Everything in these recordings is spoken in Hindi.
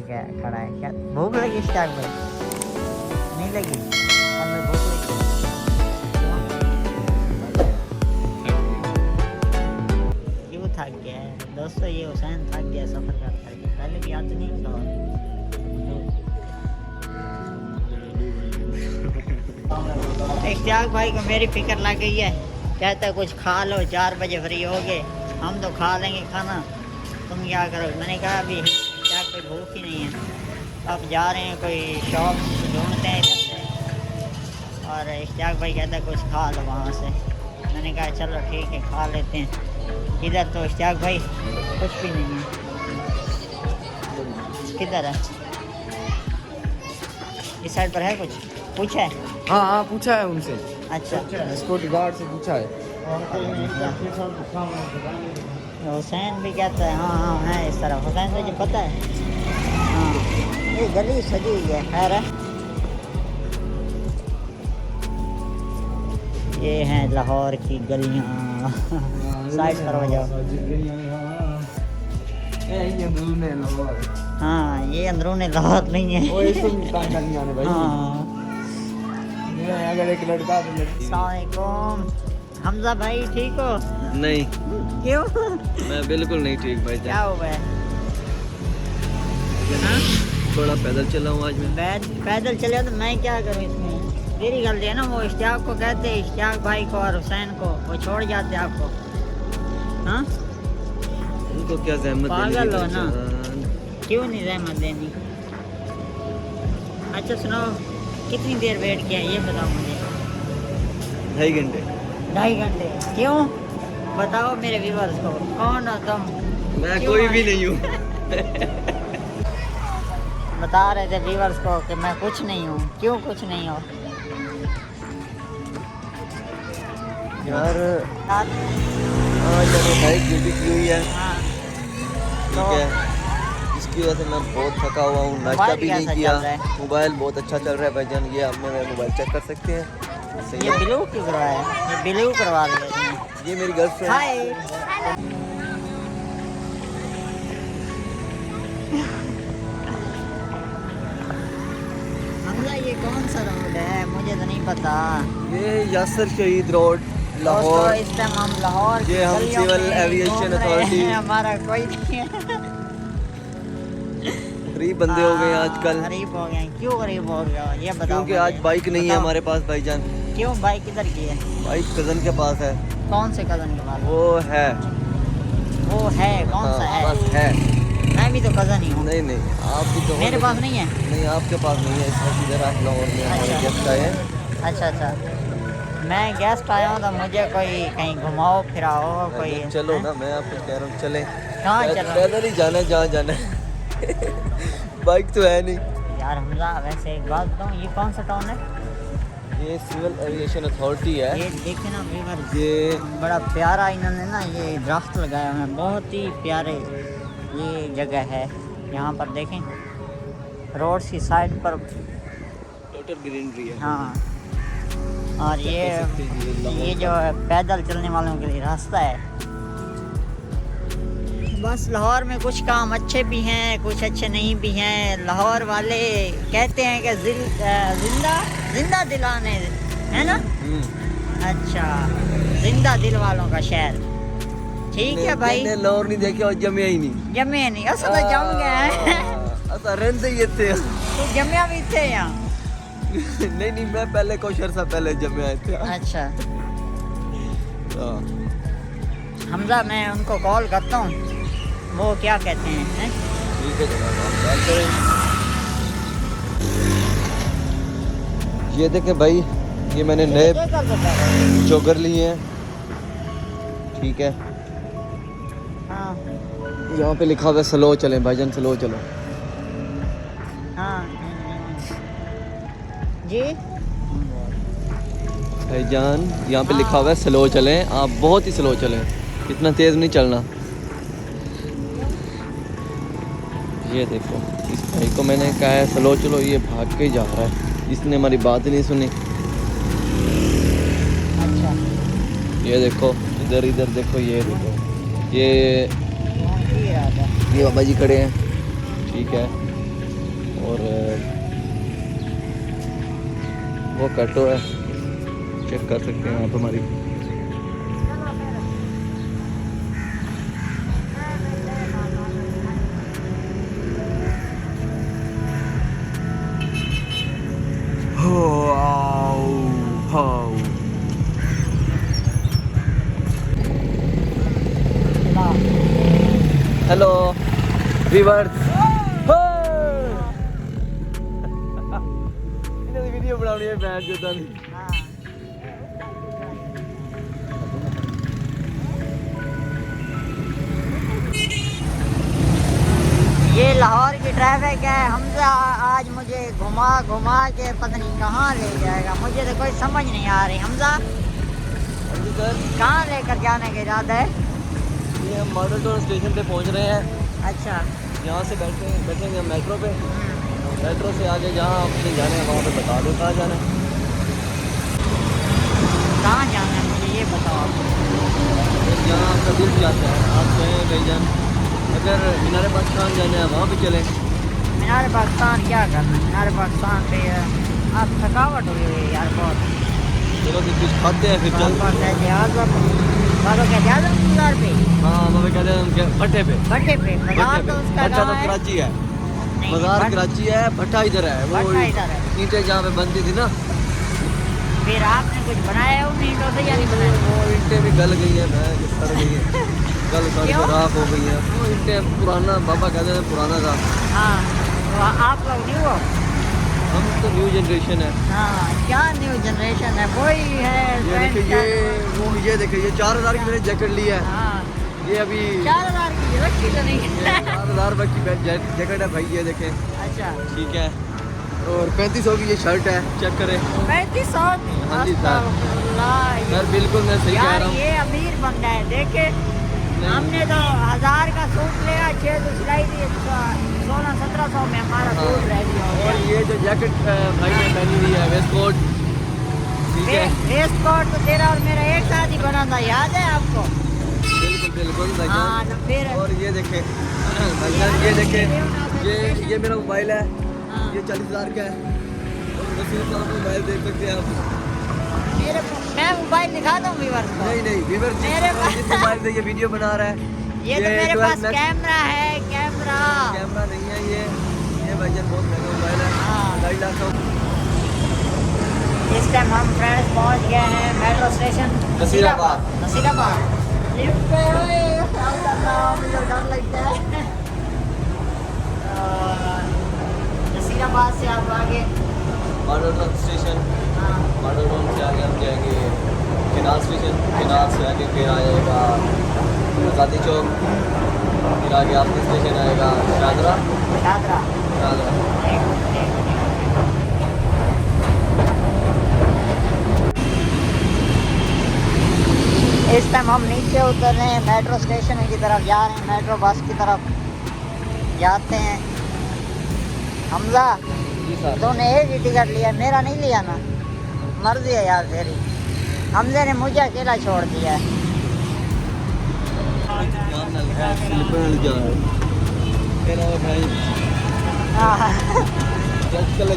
क्या खड़ा है? क्या भूख लगी इश्तियाक भाई? नहीं लगी? हमें भूख लगी। क्यों थक गया है दोस्तों? ये हुसैन थक गया सफर करते करते। पहले भी याद नहीं था। इश्तियाक भाई को मेरी फिक्र लग गई है। कहता है कुछ खा लो, 4 बजे फ्री हो गए, हम तो खा लेंगे खाना, तुम क्या करो? मैंने कहा अभी क्या कोई भूख ही नहीं है। अब जा रहे हैं कोई शॉप ढूंढते हैं इधर से, और इश्तियाक भाई कहता है कुछ खा लो वहाँ से। मैंने कहा चलो ठीक है खा लेते हैं। इधर तो इश्तियाक भाई कुछ भी नहीं है। किधर है? इस साइड पर है कुछ? पूछा है? हाँ हाँ पूछा है उनसे। अच्छा, सिक्योरिटी गार्ड से पूछा है। हुसैन भी कहता है हाँ हाँ है इस तरफ। हुसैन तुझे पता है? हाँ ये गली सजी हुई है। खैर है, ये हैं लाहौर की गलियाँ। साइड पर हो जाओ। हाँ ये अंदरूनी लाहौर नहीं है। हाँ अगर एक लड़का तो अस्सलामुअलैकुम। हमजा भाई ठीक हो? नहीं, क्यों? मैं बिल्कुल नहीं ठीक भाई क्या हुआ है? हाँ? थोड़ा पैदल चला हूँ आज मैं। पैदल चले तो मैं क्या करूँ इसमें? तेरी गलती है ना। वो इश्तियाक को कहते, इश्तियाक भाई को और हुसैन को, वो छोड़ जाते आपको। हाँ उनको क्या जहमत पागल हो ना? क्यों नहीं जहमत देनी? अच्छा सुनो, कितनी देर वेट किया ये बताओ मुझे। 2.5 घंटे। 2.5 घंटे? क्यों बताओ मेरे व्यूअर्स को। कौन हो तुम? मैं क्यों कोई आए? भी नहीं हूँ। बता रहे थे व्यूअर्स को कि मैं कुछ नहीं हूँ। क्यों कुछ नहीं हो? यार आज मैंने बाइक ड्यूटी की हुई है, हाँ ठीक है, जिसकी वजह से मैं बहुत थका हुआ हूँ, नाश्ता मोबाइल भी नहीं कैसा किया। चल रहा है? मोबाइल बहुत अच्छा चल रहा है भाईजान, ये आप मेरा मोबाइल चेक कर सकते हैं। सही ये है। ब्लू क्यों करवाया? ये ब्लू करवा दिया इसने। ये मेरी गर्लफ्रेंड। हाय हमला, ये कौन सा रोड है? मुझे तो नहीं पता। ये यासर शहीद रोड दोस्तों लाहौर। इस टाइम हम लाहौर की ये हम गलियों सिविल में एविएशन घूम रहे अथॉरिटी। हैं। हमारा कोई नहीं है। गरीब बंदे हो गए हैं आजकल, गरीब हो गए। क्यों गरीब हो गया ये बताओ क्योंकि मुझे। आज बाइक नहीं है बताओ। हमारे पास भाईजान। क्यों बाइक किधर की है? बाइक कजन के पास है। कौन से कजन के पास? वो है। वो है कौन सा है? बस है। मैं भी तो कजन ही हूँ। नहीं नहीं, आप भी तो हो, मेरे पास लेकिन- नहीं है। नहीं आपके पास नहीं है। इस वक्त इधर आप लाहौर में हमारे अच्छा। गेस्ट आए हैं। अच्छा अच्छा, मैं गेस्ट आया हूँ तो मुझे कोई कहीं घुमाओ फिराओ कोई। चलो हैं? ना, मैं आपको कह रहा हूँ चलें। कहाँ चलो? पैदल ही जाना है जहाँ जाना है। बाइक तो है नहीं। यार हमजा वैसे एक बात बताऊँ, ये कौन सा टाउन है? ये सिविल एविएशन अथॉरिटी है। ये देखे ना व्यूअर, ये बड़ा प्यारा इन्होंने ना ये दरख्त लगाया हुआ है, बहुत ही प्यारे ये जगह है। यहाँ पर देखें रोड की साइड पर। टोटल ग्रीनरी है। हाँ और सकते हैं ये जो है पैदल चलने वालों के लिए रास्ता है। बस लाहौर में कुछ काम अच्छे भी हैं, कुछ अच्छे नहीं भी हैं। लाहौर वाले कहते हैं कि जिंदा जिंदा दिलाने, है ना? अच्छा, जिंदा दिल वालों का शहर। ठीक है भाई। मैंने लाहौर नहीं देखा और जमिया ही नहीं। जमे नहीं अस तो जम गया है। असा रहते ही थे। तू जमया भी थे यहाँ? नहीं नहीं, मैं पहले कुछ अर्सा पहले जमिया थे। अच्छा हाँ। हमजा, मैं उनको कॉल करता हूँ, वो क्या कहते हैं? ठीक है जनाब, आप बात करें। ये देखें भाई, ये मैंने नए जोगर लिए हैं, ठीक है। हाँ यहाँ पे लिखा हुआ है स्लो चलें भाईजान, स्लो चलो। हाँ जी भाईजान यहाँ पे लिखा हुआ है स्लो चलें, आप बहुत ही स्लो चलें, इतना तेज़ नहीं चलना। ये देखो, इस भाई को मैंने कहा है स्लो चलो, ये भाग के ही जा रहा है, इसने हमारी बात ही नहीं सुनी। अच्छा, ये देखो इधर इधर देखो, ये देखो, ये बाबा जी खड़े हैं, ठीक है। और वो कटो है, चेक कर सकते हैं आप हमारी। हेलो व्यूअर्स, वीडियो बनानी है बैठ जाता नहीं। ये लाहौर की ट्रैफिक है। हमजा आज मुझे घुमा घुमा के पता नहीं कहाँ ले जाएगा, मुझे तो कोई समझ नहीं आ रही। हमजा कहाँ लेकर जाने का इरादा है? ये हम मॉडल टाउन स्टेशन पे पहुंच रहे हैं। अच्छा, यहाँ से बैठेंगे मेट्रो पे। मेट्रो से आगे जहाँ आपसे जाना है वहाँ पे बता दो कहाँ जाना है। कहाँ जाना है मुझे ये बताओ आप। जहाँ आपका दिल जाता है आप कहें भाईजान, अगर मीनार पाकिस्तान जाना है वहाँ पे चलें। मीनार पाकिस्तान क्या करना है? मीनार पाकिस्तान पे आप थकावट हुई हुई है यार बहुत। चलो कि कुछ खाते हैं फिर चलते हैं। बाजार पे हाँ मम्मी कहते हैं हम भट्टे पे। भट्टे पे बाजार तो उसका भट्टा तो कहाँ है? कराची है, नहीं, बाजार कराची है, भट्टा इधर है। वो भट्टा इधर है। ईंटें जहाँ पे बनती थी ना, फिर आपने कुछ बनाया हो नहीं तो या नहीं बनाया? वो ईंटें भी गल गई हैं, सड़ गई हैं, गल सड़ क्यों? के राख हो गई हैं। वो ईंटें पुराना, बाबा कहते हैं पुराना था। हाँ, तो आप लोग नहीं हो। हम तो न्यू जनरेशन है। हाँ, क्या न्यू जनरेशन है, वही है। ये देखिए ये देखिए ये 4000 की मैंने जैकेट ली है। हाँ, ये अभी 4000 की रखी तो नहीं है। 4000 रुपये की जैकेट है भाई, ये देखें। अच्छा, ठीक है, और 3500 की ये शर्ट है, चेक करें। 3500? हाँ जी सर। सर बिल्कुल मैं सही कह यार रहा हूँ। ये अमीर बंदा है, देखे हमने तो 1000 का सूट लिया, 600 सिलाई दी, 1600-1700 में हमारा सूट रह गया। और ये जो जैकेट भाई ने पहनी हुई है, वेस्ट कोट, ठीक है। वेस्ट कोट तो तेरा और मेरा एक साथ ही बना था, याद है आपको? बिल्कुल बिल्कुल हाँ, भाईजान। तो फिर और ये देखें भाईजान, ये देखें, ये मेरा मोबाइल है, हाँ। ये 40,000 का है। और वसीम साहब मोबाइल देख सकते हैं आप। मैं मोबाइल दिखाता हूँ व्यूअर्स को। नहीं व्यूअर मेरे पास जिस मोबाइल से ये वीडियो बना रहा है, ये तो मेरे 12 पास Max कैमरा है, कैमरा। कैमरा नहीं है ये भाईजान बहुत महंगा मोबाइल है। हाँ। 2.5 लाख का। इस टाइम हम फ्रेंड्स पहुंच गए हैं metro station Nasirabad. Nasirabad. Lift पे मुझे डर लगता है। नसीराबाद से आप आगे model town station, model town से आगे हम जाएंगे केनाल स्टेशन, केनाल से आगे फिर आएगा आज़ादी चौक, फिर आगे आपका स्टेशन आएगा शादरा। शादरा। इस टाइम हम नीचे उतर रहे हैं, मेट्रो स्टेशन की तरफ जा रहे हैं, मेट्रो बस की तरफ जाते हैं। हमजा तूने एक ही टिकट लिया, मेरा नहीं लिया ना, मर्जी है यार तेरी। हमजे ने मुझे अकेला छोड़ दिया है।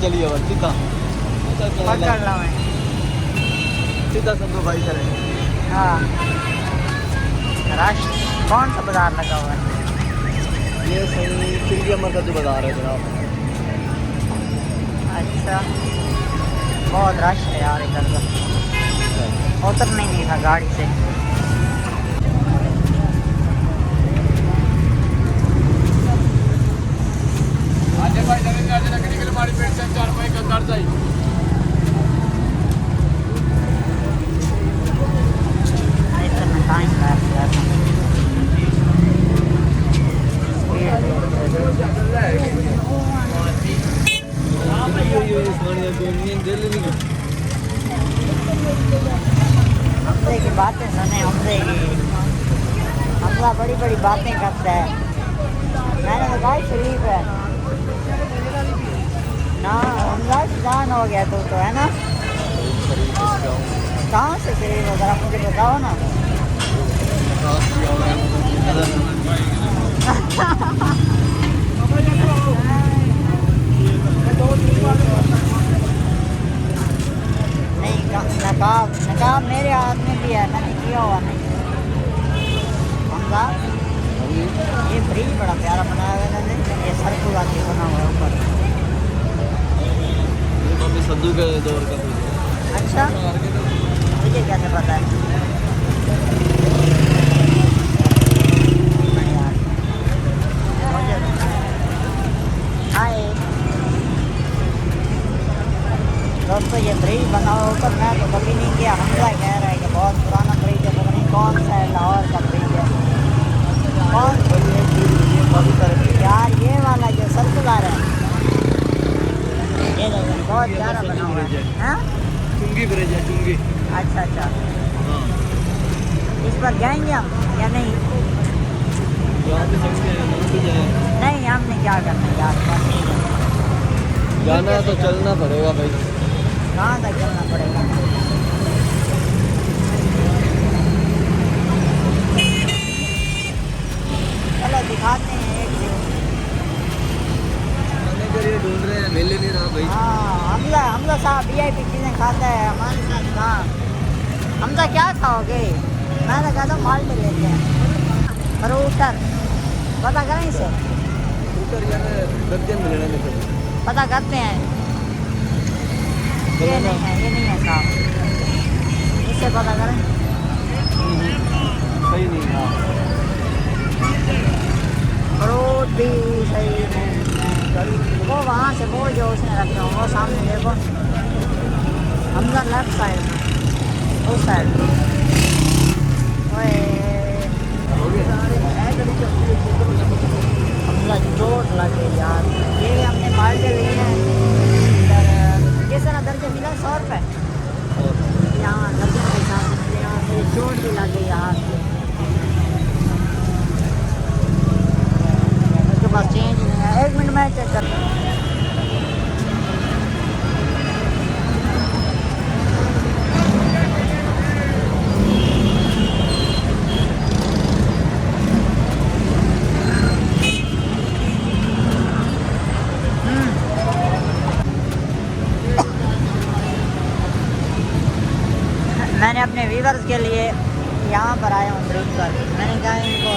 चलिए सीधा पकड़ लो मैं। सीधा सबको भाई करें। हाँ, रश कौन सा बाजार लगा हुआ है? ये सही चिड़िया का जो बाजार है जनाब। अच्छा, बहुत रश है यार इधर का, उतरना ही नहीं था गाड़ी से। इतना टाइम हमसे की बातें सुने, हमसे की हमला बड़ी बड़ी बातें करता है। मैंने तो कहा शरीफ है ना, हमला जान हो गया तो है ना। कहाँ से शरीफ हो, जरा मुझे बताओ ना। नहीं नकाब नकाब मेरे हाथ में भी है, मैंने किया हुआ नहीं। हमजा ये ब्रिज बड़ा प्यारा बनाया हुआ है इन्होंने, ये सर्कुलर के बना हुआ है ऊपर। अभी सद्दू के दौर का ब्रिज है। अच्छा मुझे कैसे पता है? बढ़िया। मुझे हाय दोस्तों, ये ब्रिज बना हुआ ऊपर, मैं तो कभी नहीं किया। हमजा कह रहा है कि बहुत पुराना ब्रिज है, पता नहीं कौन सा है, लाहौर का ब्रिज है कौन यार। ये वाला जो सर्कुलर है ये देखो बहुत प्यारा बना हुआ है। हाँ चुंगी ब्रिज है, चुंगी। अच्छा अच्छा, हाँ इस पर जाएंगे हम या नहीं? यहाँ पे सकते हैं, यहाँ पे जाए। नहीं हमने क्या करना यार, बस ठीक है। जाना है तो चलना पड़ेगा भाई। कहाँ तक चलना पड़ेगा? चलो दिखाते हैं एक व्यू। खाने के लिए ढूंढ रहे हैं, मिल ही नहीं रहा भाई। हाँ हमजा साहब VIP चीज़ें खाता है हमारे साथ। कहाँ हमजा क्या खाओगे? मैं तो कहता हूँ माल्टे लेते हैं। फ्रूटर पता करें इसे, ऊपर यार दर्जन मिलना नहीं तो। पता करते हैं। ये नहीं है साहब, इससे पता करें। सही नहीं है। फ्रूट भी सही नहीं है। वो वहाँ से वो जो उसने रखे हो वो सामने देखो, हमजा लेफ्ट साइड में उस साइड। हमजा चोट लगे यार। ये हमने माल्टे लिए हैं, ये सारा दर्जन मिला 100 रुपये। यहाँ दर्जन के हिसाब से मिले, यहाँ मेरी चोट भी लग गई हाथ में। उसके पास चेंज नहीं है। 1 मिनट में चेक कर। मैंने अपने व्यूअर्स के लिए यहाँ पर आया हूँ ब्रिज पर। मैंने कहा इनको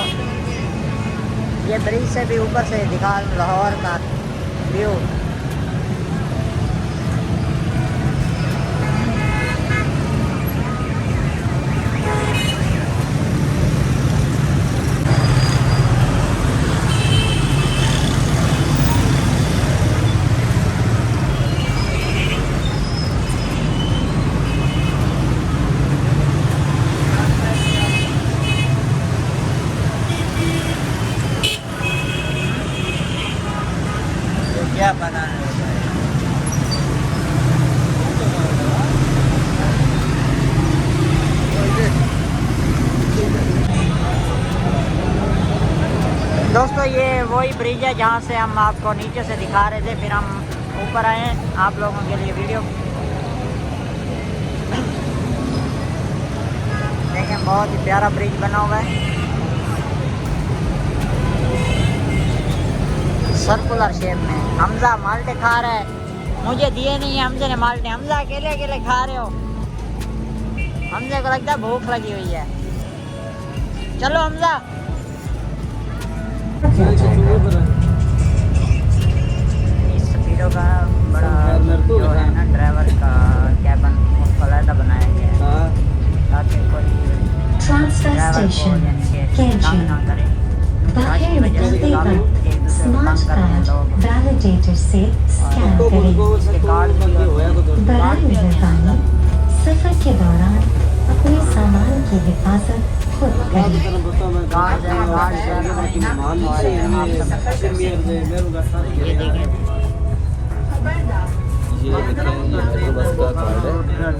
ये ब्रिज से भी ऊपर से दिखा लाहौर का व्यू। क्या पता नहीं। दोस्तों ये वही ब्रिज है जहाँ से हम आपको नीचे से दिखा रहे थे, फिर हम ऊपर आए हैं आप लोगों के लिए वीडियो। देखें बहुत ही प्यारा ब्रिज बना हुआ है, सर्कुलर शेप में। हमजा माल्टे खा रहा है, मुझे दिए नहीं है हमजा ने माल्टे। हमजा अकेले अकेले खा रहे हो, हमजा को लगता है भूख लगी हुई है। चलो हमजा। इस स्पीडो का बड़ा जो है ना ड्राइवर का कैबिन उसको अलग बनाया गया है ताकि कोई ड्राइवर को यानी कि तंग ना करे। बाहर निकलते वक्त स्मार्ट कार्ड वैलिडेटर से स्कैन करें। बराए मेहरबानी सफर के दौरान अपने सामान की हिफाजत खुद करें। ये देखें, ये मेट्रो बस का कार्ड है,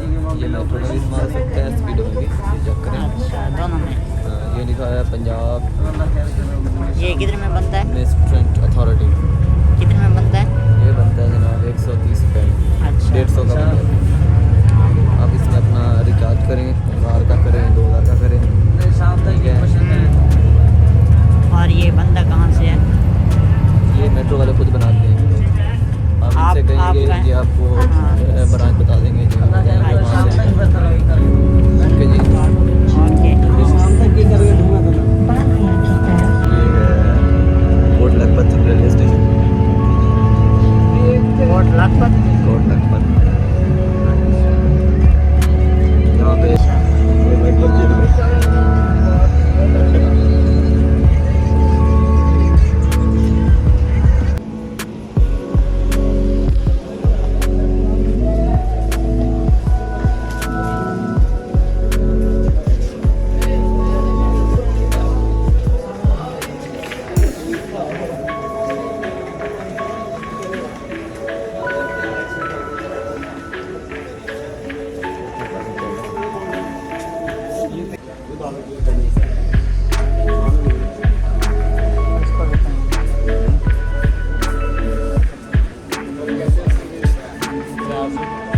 ये मेट्रो में भी इस्तेमाल सकते हैं, स्पीडो में भी। ये चेक करें। अच्छा दोनों में। ये लिखा है पंजाब ये कितने में बनता है? Investment authority. कितने में बनता है? ये बनता है जनाब 130 रुपये, अच्छा 150 का बनता है। आप इसमें अपना रिचार्ज करें, 1000 का करें, 2000 का करें, ठीक है। और ये बंदा कहाँ से है? ये मेट्रो वाले खुद बनाते हैं। से आप कहेंगे कि आपको हाँ। ब्रांच बता देंगे जो वहाँ से। ओके जी, ओके बालिया की तरफ ये कोट लखपत रेलवे स्टेशन। कोट लखपत कोट लखपत यहाँ पे लखपत जेल में। इसको बताएं।